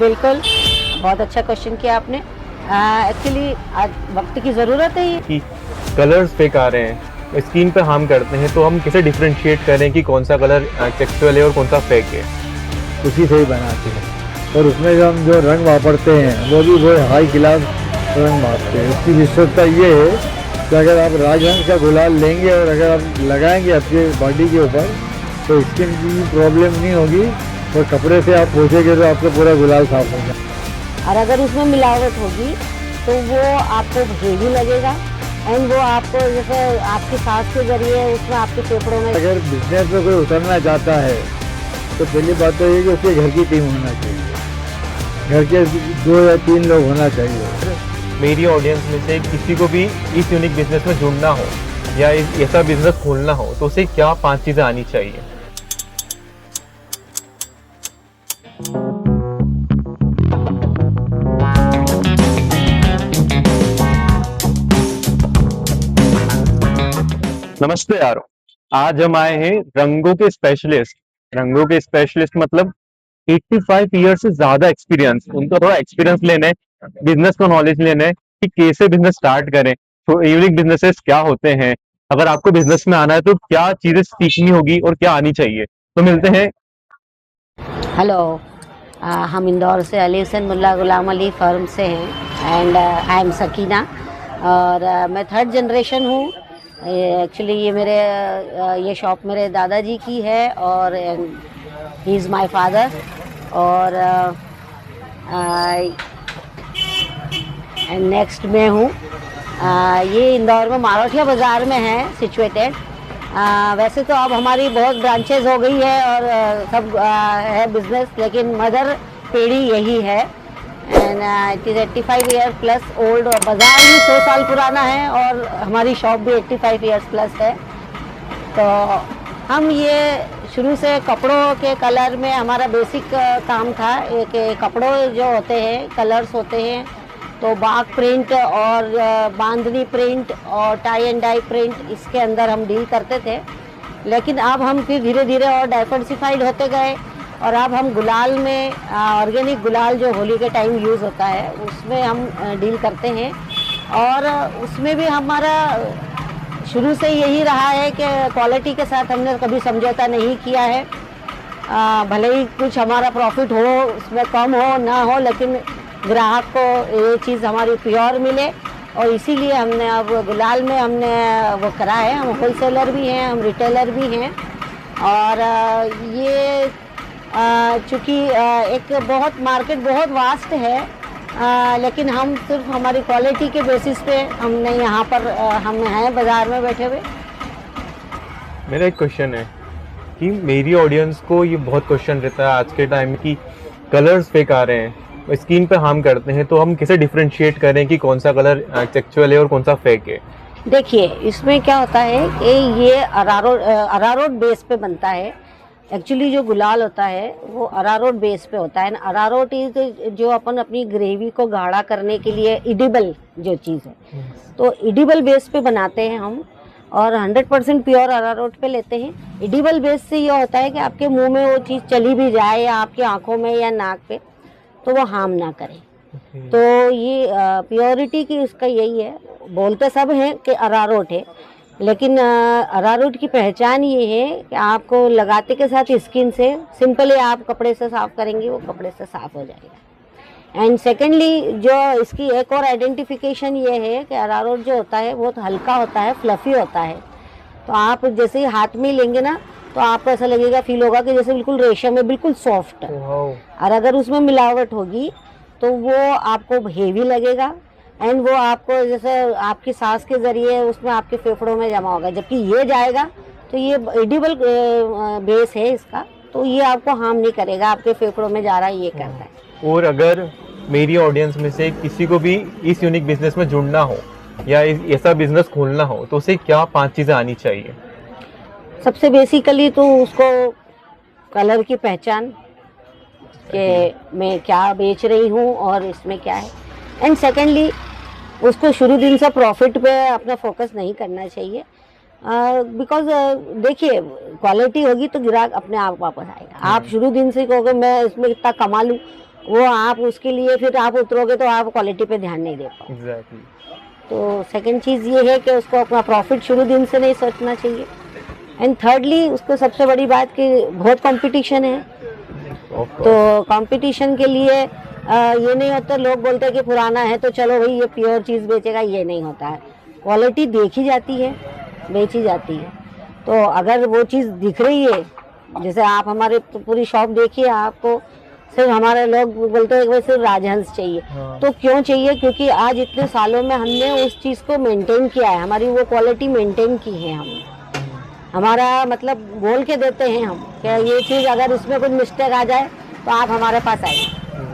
बिल्कुल, बहुत अच्छा क्वेश्चन किया आपने। एक्चुअली आज वक्त की ज़रूरत है ये। कि कलर्स फेक आ रहे हैं, स्किन पे हार्म करते हैं, तो हम कैसे डिफरेंशिएट करें कि कौन सा कलर टेक्सचुअल है और कौन सा फेक है। उसी से ही बनाते हैं और उसमें जो रंग वापरते हैं वो हाई क्लास रंग मारते हैं। उसकी विशेषता ये है कि अगर आप राजरंग का गुलाल लेंगे और अगर आप लगाएंगे आपके बॉडी के ऊपर तो स्किन की प्रॉब्लम नहीं होगी और कपड़े से आप पोंछेंगे तो आपका पूरा गुलाल साफ होगा। और अगर उसमें मिलावट होगी तो वो आपको हेवी लगेगा एंड वो आपको जैसे आपकी सांस के जरिए उसमें आपके फेफड़ों में। अगर बिजनेस में कोई उतरना चाहता है तो पहली बात तो ये कि उसके घर की टीम होना चाहिए, घर के 2 या 3 लोग होना चाहिए। मेरी ऑडियंस में से किसी को भी इस यूनिक बिजनेस में जुड़ना हो या ऐसा बिजनेस खोलना हो तो उसे क्या 5 चीज़ें आनी चाहिए। नमस्ते यारो, आज हम आए हैं रंगों के स्पेशलिस्ट मतलब 85 ईयर से ज्यादा एक्सपीरियंस, उनका थोड़ा एक्सपीरियंस लेने, बिजनेस का नॉलेज लेने कि कैसे बिजनेस स्टार्ट करें, तो यूनिक बिजनेसेस क्या होते हैं, अगर आपको बिजनेस में आना है तो क्या चीजें सीखनी होगी और क्या आनी चाहिए। तो मिलते हैं। हेलो, हम इंदौर से अली हुसैन मुल्ला गुलाम अली फर्म से हैं एंड आई एम सकीना और मैं 3rd जनरेशन हूँ। एक्चुअली ये शॉप मेरे दादाजी की है और ही इज़ माय फादर और एंड नेक्स्ट मैं हूँ। ये इंदौर में मारोठिया बाज़ार में है सिचुएटेड। वैसे तो अब हमारी बहुत ब्रांचेज हो गई है और सब है बिजनेस, लेकिन मदर पीढ़ी यही है and it is 85 year plus old और बाज़ार भी 100 साल पुराना है और हमारी शॉप भी 85 ईयर्स प्लस है। तो हम ये शुरू से कपड़ों के कलर में हमारा बेसिक काम था। एक कपड़ों जो होते हैं कलर्स होते हैं तो बाग प्रिंट और बांधनी प्रिंट और टाई एंड डाई प्रिंट, इसके अंदर हम डील करते थे। लेकिन अब हम फिर धीरे धीरे और डाइवर्सिफाइड होते गए और अब हम गुलाल में ऑर्गेनिक गुलाल जो होली के टाइम यूज़ होता है उसमें हम डील करते हैं और उसमें भी हमारा शुरू से यही रहा है कि क्वालिटी के साथ हमने कभी समझौता नहीं किया है। भले ही कुछ हमारा प्रॉफिट हो, उसमें कम हो ना हो, लेकिन ग्राहक को ये चीज़ हमारी प्योर मिले और इसीलिए हमने अब गुलाल में हमने वो करा है। हम होलसेलर भी हैं, हम रिटेलर भी हैं और ये चूँकि एक बहुत मार्केट बहुत वास्ट है, लेकिन हम सिर्फ हमारी क्वालिटी के बेसिस पे हमने यहाँ पर हम हैं बाज़ार में बैठे हुए। मेरा एक क्वेश्चन है कि मेरी ऑडियंस को ये बहुत क्वेश्चन रहता है आज के टाइम की कलर्स फेक आ रहे हैं, स्किन पे हार्म करते हैं, तो हम कैसे डिफरेंशिएट करें कि कौन सा कलर टेक्सचुअल है और कौन सा फेक है। देखिए, इसमें क्या होता है कि ये अरारोट बेस पे बनता है। एक्चुअली जो गुलाल होता है वो अरारोट बेस पे होता है। अरारोट इज जो अपन अपनी ग्रेवी को गाढ़ा करने के लिए इडिबल जो चीज़ है, तो इडिबल बेस पे बनाते हैं हम और 100% प्योर अरारोट पे लेते हैं। इडिबल बेस से ये होता है कि आपके मुंह में वो चीज़ चली भी जाए या आपकी आंखों में या नाक पे तो वो हार्म ना करे। तो ये प्योरिटी की उसका यही है। बोलते सब हैं कि अरारोट है, लेकिन अरारोट की पहचान ये है कि आपको लगाते के साथ स्किन से सिंपली आप कपड़े से साफ़ करेंगे, वो कपड़े से साफ़ हो जाएगा। एंड सेकेंडली जो इसकी एक और आइडेंटिफिकेशन ये है कि अरारोट जो होता है बहुत हल्का होता है, फ्लफ़ी होता है। तो आप जैसे ही हाथ में लेंगे ना तो आपको ऐसा लगेगा, फील होगा कि जैसे बिल्कुल रेशम है, बिल्कुल सॉफ्ट है। और अगर उसमें मिलावट होगी तो वो आपको हेवी लगेगा एंड वो आपको जैसे आपकी सांस के ज़रिए उसमें आपके फेफड़ों में जमा होगा। जबकि ये जाएगा तो ये एडिबल बेस है इसका, तो ये आपको हार्म नहीं करेगा, आपके फेफड़ों में जा रहा है ये करता है। और अगर मेरी ऑडियंस में से किसी को भी इस यूनिक बिजनेस में जुड़ना हो या ऐसा बिजनेस खोलना हो तो उसे क्या 5 चीज़ें आनी चाहिए। सबसे बेसिकली तो उसको कलर की पहचान कि मैं क्या बेच रही हूँ और इसमें क्या है। एंड सेकेंडली उसको शुरू दिन से प्रॉफिट पे अपना फोकस नहीं करना चाहिए, बिकॉज देखिए क्वालिटी होगी तो ग्राहक अपने आप वापस आएगा। आप शुरू दिन से कहोगे मैं इसमें इतना कमा लूँ, वो आप उसके लिए फिर आप उतरोगे तो आप क्वालिटी पे ध्यान नहीं दे पाओगे। एग्जैक्टली। तो सेकंड चीज़ ये है कि उसको अपना प्रॉफिट शुरू दिन से नहीं सोचना चाहिए। एंड थर्डली उसको सबसे बड़ी बात कि बहुत कंपटीशन है, तो कंपटीशन के लिए ये नहीं होता, लोग बोलते हैं कि पुराना है तो चलो भाई ये प्योर चीज़ बेचेगा, ये नहीं होता है। क्वालिटी देखी जाती है, बेची जाती है। तो अगर वो चीज़ दिख रही है, जैसे आप हमारे पूरी शॉप देखिए, आपको सिर्फ हमारे लोग बोलते हैं कि सिर्फ राजहंस चाहिए। तो क्यों चाहिए? क्योंकि आज इतने सालों में हमने उस चीज़ को मेंटेन किया है, हमारी वो क्वालिटी मेंटेन की है हमने। हमारा मतलब बोल के देते हैं हम कि ये चीज़ अगर इसमें कुछ मिस्टेक आ जाए तो आप हमारे पास आइए।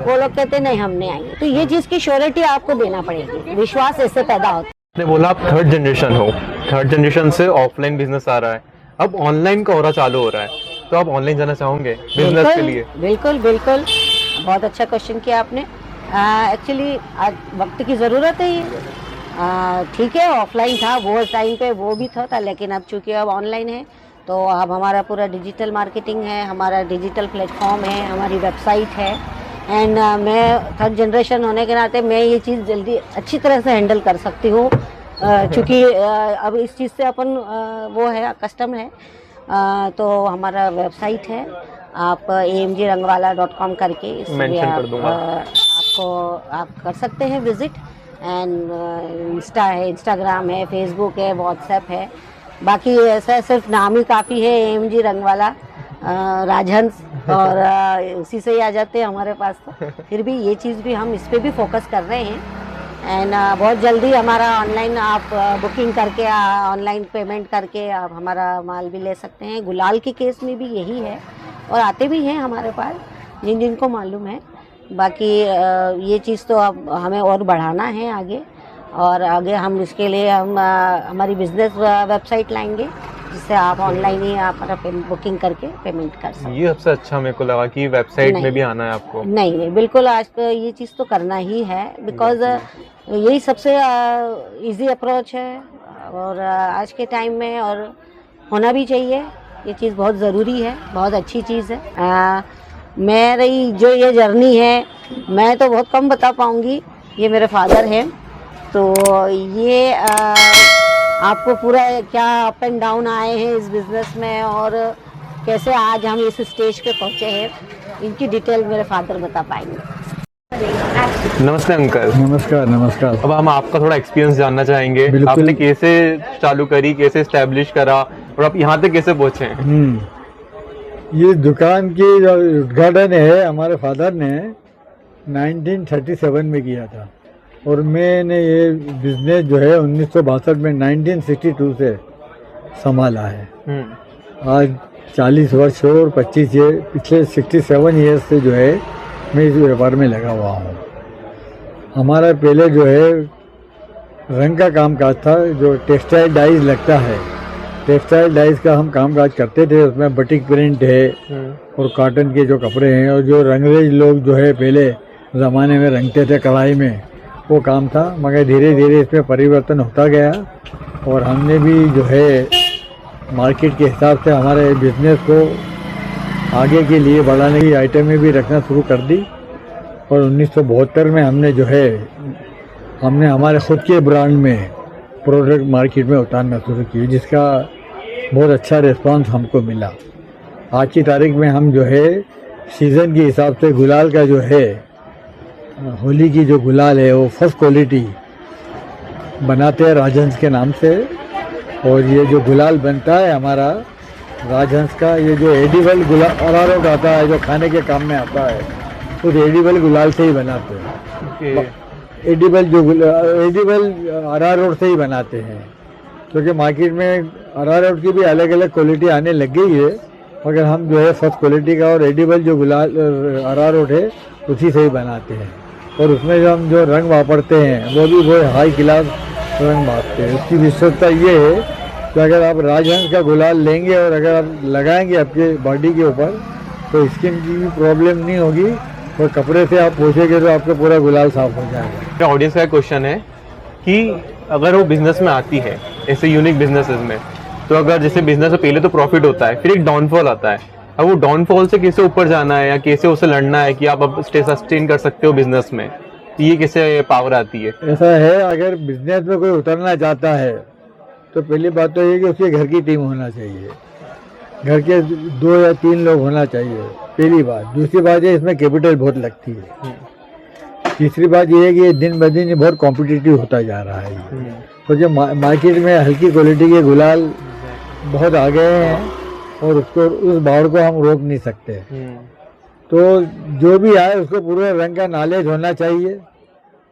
वो लोग कहते नहीं हम नहीं आएंगे। तो ये चीज़ की श्योरिटी आपको देना पड़ेगी, विश्वास ऐसे पैदा होता है। आपने बोला आप थर्ड जनरेशन हो, थर्ड जनरेशन से ऑफलाइन बिजनेस आ रहा है, अब ऑनलाइन का हो रहा चालू हो रहा है, तो आप ऑनलाइन जाना चाहोगे बिजनेस के लिए? बिल्कुल बिल्कुल, बहुत अच्छा क्वेश्चन किया आपने। एक्चुअली आज वक्त की ज़रूरत है ये। ठीक है, ऑफलाइन था वो टाइम पे, वो भी था, लेकिन अब चूंकि अब ऑनलाइन है तो अब हमारा पूरा डिजिटल मार्केटिंग है, हमारा डिजिटल प्लेटफॉर्म है, हमारी वेबसाइट है। एंड मैं थर्ड जनरेशन होने के नाते मैं ये चीज़ जल्दी अच्छी तरह से हैंडल कर सकती हूँ, चूँकि अब इस चीज़ से अपन वो है कस्टम है। तो हमारा वेबसाइट है, आप amgrangwala.com करके इसमें भी आपको आप कर सकते हैं विजिट। एंड इंस्टाग्राम है, फेसबुक है, व्हाट्सएप है। बाकी ऐसा सिर्फ नाम ही काफ़ी है, AMG रंगवाला राजहंस, और उसी से ही आ जाते हैं हमारे पास। तो फिर भी ये चीज़ भी हम इस पर भी फोकस कर रहे हैं। एंड बहुत जल्दी हमारा ऑनलाइन आप बुकिंग करके ऑनलाइन पेमेंट करके आप हमारा माल भी ले सकते हैं। गुलाल के केस में भी यही है, और आते भी हैं हमारे पास जिनको मालूम है। बाकी ये चीज़ तो अब हमें और बढ़ाना है आगे, और आगे हम इसके लिए हम हमारी बिजनेस वेबसाइट लाएंगे जिससे आप ऑनलाइन ही आप बुकिंग करके पेमेंट कर सकते हैं। ये सबसे अच्छा मेरे को लगा कि वेबसाइट में भी आना है आपको। नहीं बिल्कुल, आज तो ये चीज़ तो करना ही है, बिकॉज यही सबसे इजी अप्रोच है, और आज के टाइम में और होना भी चाहिए। ये चीज़ बहुत ज़रूरी है, बहुत अच्छी चीज़ है। मेरी जो ये जर्नी है मैं तो बहुत कम बता पाऊँगी, ये मेरे फादर हैं, तो ये आपको पूरा क्या अप एंड डाउन आए हैं इस बिज़नेस में और कैसे आज हम इस स्टेज पे पहुँचे हैं, इनकी डिटेल मेरे फादर बता पाएंगे। नमस्ते अंकल। नमस्कार नमस्कार। अब हम आपका थोड़ा एक्सपीरियंस जानना चाहेंगे, बिल्कुल। आपने कैसे चालू करी, कैसे एस्टेब्लिश करा और आप यहाँ तक कैसे पहुँचे? ये दुकान की जो उद्घाटन है हमारे फादर ने 1937 में किया था, और मैंने ये बिजनेस जो है 1962 में 1962 से संभाला है। आज 40 वर्ष और 25 ईयर, पिछले 67 ईयर्स से जो है मैं इस व्यापार में लगा हुआ हूँ। हमारा पहले जो है रंग का काम काज था, जो टेक्सटाइल डाइज लगता है, टेक्सटाइल डाइज का हम काम काज करते थे। उसमें बटिक प्रिंट है और कॉटन के जो कपड़े हैं, और जो रंगरेज लोग जो है पहले ज़माने में रंगते थे कढ़ाई में, वो काम था। मगर धीरे धीरे इसमें परिवर्तन होता गया, और हमने भी जो है मार्केट के हिसाब से हमारे बिजनेस को आगे के लिए बढ़ाने की आइटमें भी रखना शुरू कर दी। और 1972 में हमने जो है हमारे ख़ुद के ब्रांड में प्रोडक्ट मार्केट में उतारना शुरू किए, जिसका बहुत अच्छा रिस्पांस हमको मिला। आज की तारीख में हम जो है सीज़न के हिसाब से गुलाल का जो है, होली की जो गुलाल है वो फर्स्ट क्वालिटी बनाते हैं राजहंस के नाम से। और ये जो गुलाल बनता है हमारा राजहंस का, ये जो एडिबल गुलाल अरारोट आता है जो खाने के काम में आता है, तो एडिबल गुलाल से ही बनाते हैं। एडिबल अरारोट से ही बनाते हैं, क्योंकि मार्केट में अरारोट की भी अलग अलग क्वालिटी आने लग गई है, मगर हम जो है फर्स्ट क्वालिटी का और एडिबल जो गुलाल अरारोट है उसी से ही बनाते हैं। और उसमें जो हम जो रंग वापरते हैं वो भी बहुत हाई क्लास रंग मारते हैं। उसकी विशेषता ये है कि अगर आप राजहंस का गुलाल लेंगे और अगर आप लगाएंगे आपके बॉडी के ऊपर, तो स्किन की भी प्रॉब्लम नहीं होगी, और कपड़े से आप पोछेंगे तो आपका पूरा गुलाल साफ हो जाएगा। ऑडियंस का क्वेश्चन है कि अगर वो बिजनेस में आती है ऐसे यूनिक बिजनेसेस में, तो अगर जैसे बिजनेस में पहले तो प्रॉफिट होता है, फिर एक डाउनफॉल आता है, अब वो डाउनफॉल से कैसे ऊपर जाना है या कैसे उसे लड़ना है कि आप अब सस्टेन कर सकते हो बिजनेस में, तो ये कैसे पावर आती है? ऐसा है, अगर बिजनेस में कोई उतरना चाहता है तो पहली बात तो ये कि उसके घर की टीम होना चाहिए, घर के 2 या 3 लोग होना चाहिए, पहली बात। दूसरी बात है इसमें कैपिटल बहुत लगती है। तीसरी बात ये है कि ये दिन ब दिन बहुत कॉम्पिटिटिव होता जा रहा है ये। तो जो मार्केट में हल्की क्वालिटी के गुलाल बहुत आ गए हैं और उसको उस भाव को हम रोक नहीं सकते। तो जो भी आए उसको पूरे रंग का नॉलेज होना चाहिए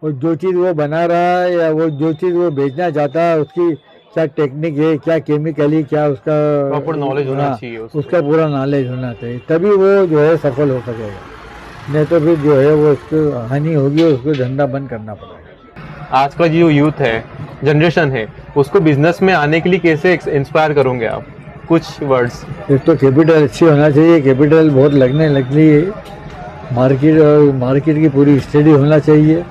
और जो चीज़ वो बना रहा है या वो जो चीज़ वो बेचना चाहता है उसकी क्या टेक्निक है, क्या केमिकली, क्या उसका प्रॉपर नॉलेज होना चाहिए उसका पूरा नॉलेज होना चाहिए, तभी वो जो है सफल हो सकेगा। नहीं तो फिर जो है वो उसको हानि होगी और उसको धंधा बंद करना पड़ेगा। आज का जो यूथ है, जनरेशन है, उसको बिजनेस में आने के लिए कैसे इंस्पायर करोगे आप? कुछ वर्ड्स। एक तो कैपिटल अच्छी होना चाहिए, कैपिटल बहुत लगने लगती है। मार्केट की पूरी स्टडी होना चाहिए,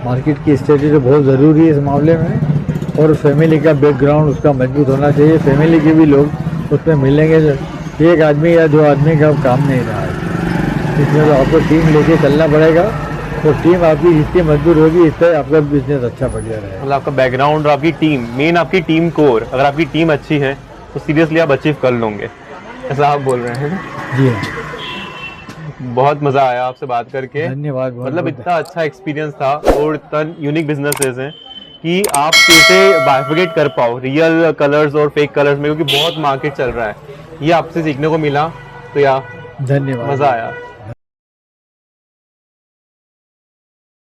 मार्केट की स्टडी तो बहुत ज़रूरी है इस मामले में। और फैमिली का बैकग्राउंड उसका मजबूत होना चाहिए, फैमिली के भी लोग उसमें मिलेंगे। एक आदमी या 2 आदमी का काम नहीं रहा है, इसमें तो आपको टीम लेके चलना पड़ेगा और टीम आपकी जितनी मजबूत होगी इससे आपका बिजनेस अच्छा बढ़िया रहेगा। मतलब आपका बैकग्राउंड और आपकी टीम, मेन आपकी टीम कोर, अगर आपकी टीम अच्छी है तो सीरियसली आप अचीव कर लोगे, ऐसा आप बोल रहे हैं? जी हाँ। बहुत मजा आया आपसे बात करके, धन्यवाद। मतलब इतना अच्छा एक्सपीरियंस था और इतना यूनिक बिजनेसेस हैं कि आप कैसे बाइफिकेट कर पाओ रियल कलर्स और फेक कलर्स में, क्योंकि बहुत मार्केट चल रहा है, ये आपसे सीखने को मिला। तो यार धन्यवाद, मजा आया।